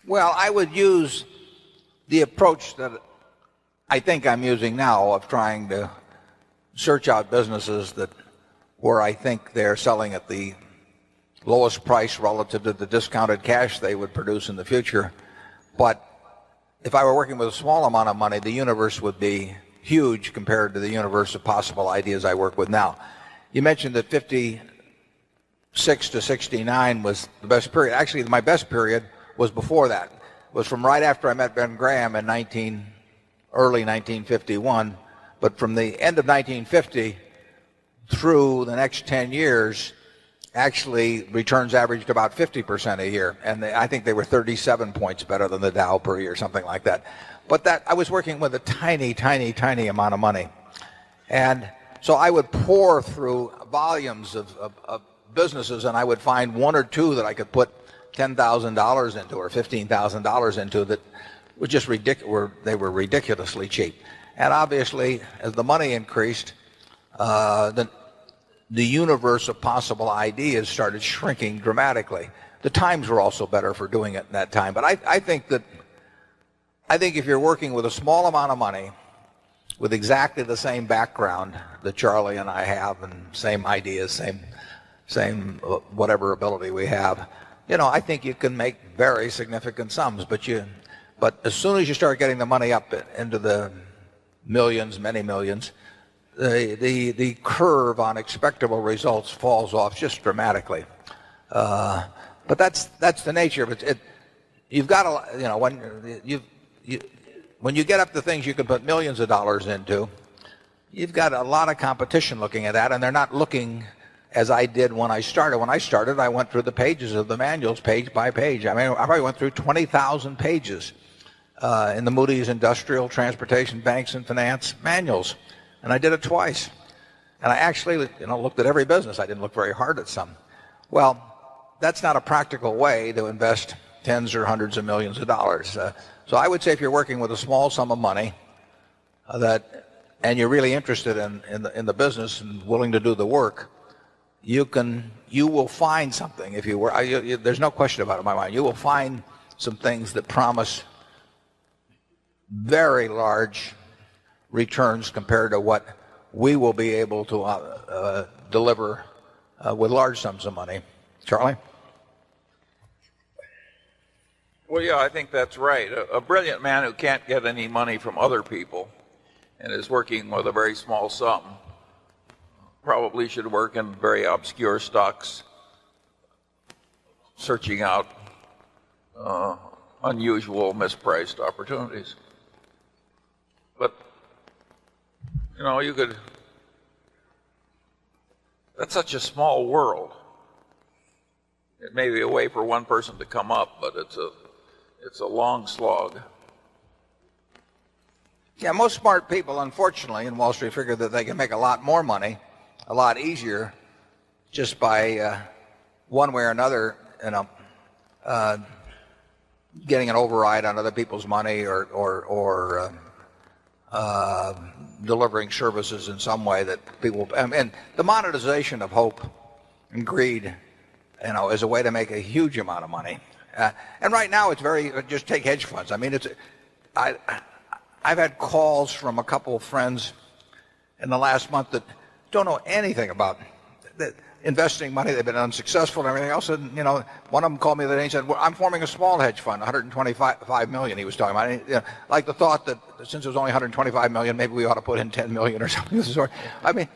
Well, I would use the approach that I think I'm using now of trying to search out businesses that where I think they're selling at the lowest price relative to the discounted cash they would produce in the future. But if I were working with a small amount of money, the universe would be huge compared to the universe of possible ideas I work with now. You mentioned that 56 to 69 was the best period. Actually, my best period was before that. It was from right after I met Ben Graham in early 1951. But from the end of 1950 through the next 10 years, actually returns averaged about 50% a year. And I think they were 37 points better than the Dow per year, something like that. But that I was working with a tiny, tiny, tiny amount of money. And so I would pour through volumes of businesses, and I would find one or two that I could put $10,000 into or $15,000 into that were just ridiculous. They were ridiculously cheap. And obviously, as the money increased, the universe of possible ideas started shrinking dramatically. The times were also better for doing it in that time. But I think if you're working with a small amount of money, with exactly the same background that Charlie and I have, and same ideas, same whatever ability we have, I think you can make very significant sums. But as soon as you start getting the money up into the millions, many millions, the curve on expectable results falls off just dramatically. But that's the nature of it. You've got to, when you get up to things you can put millions of dollars into, you've got a lot of competition looking at that, and they're not looking as I did when I started. When I started, I went through the pages of the manuals page by page. I mean, I probably went through 20,000 pages in the Moody's Industrial, Transportation, Banks, and Finance manuals. And I did it twice. And I actually, looked at every business. I didn't look very hard at some. Well, that's not a practical way to invest tens or hundreds of millions of dollars. So I would say if you're working with a small sum of money and you're really interested in the business and willing to do the work, you will find something. If you were, there's no question about it in my mind. You will find some things that promise very large returns compared to what we will be able to deliver with large sums of money. Charlie? Well, yeah, I think that's right. A brilliant man who can't get any money from other people and is working with a very small sum probably should work in very obscure stocks, searching out unusual, mispriced opportunities. But, that's such a small world. It may be a way for one person to come up, but it's a long slog. Yeah, most smart people, unfortunately, in Wall Street figure that they can make a lot more money, a lot easier, just by one way or another, getting an override on other people's money or delivering services in some way that people. And the monetization of hope and greed, is a way to make a huge amount of money. And right now it's just take hedge funds. I mean, I've had calls from a couple of friends in the last month that don't know anything about investing money. They've been unsuccessful and everything else. And, one of them called me the other day and said, well, I'm forming a small hedge fund, 125 million he was talking about. Like the thought that since it was only 125 million, maybe we ought to put in 10 million or something of the sort. I mean,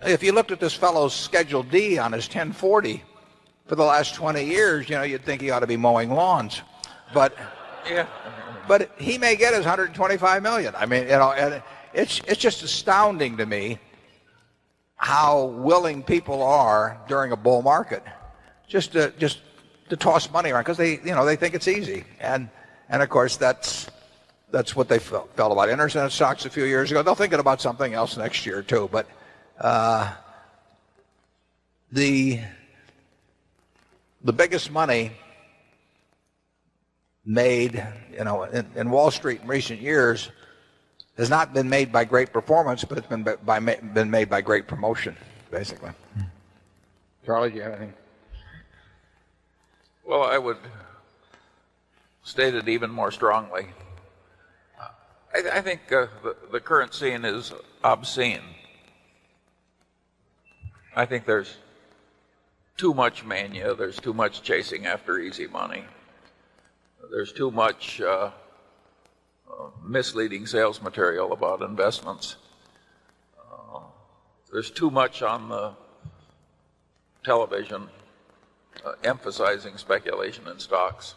if you looked at this fellow's Schedule D on his 1040, for the last 20 years, you'd think he ought to be mowing lawns. But yeah. But he may get his 125 million. I mean, and it's just astounding to me how willing people are during a bull market just to toss money around because they think it's easy. And of course that's what they felt about internet stocks a few years ago. They'll think about something else next year too. But the biggest money made, in Wall Street in recent years has not been made by great performance, but it's been made by great promotion, basically. Charlie, do you have anything? Well, I would stated even more strongly. I think the current scene is obscene. I think there's too much mania. There's too much chasing after easy money. There's too much misleading sales material about investments. There's too much on the television emphasizing speculation in stocks.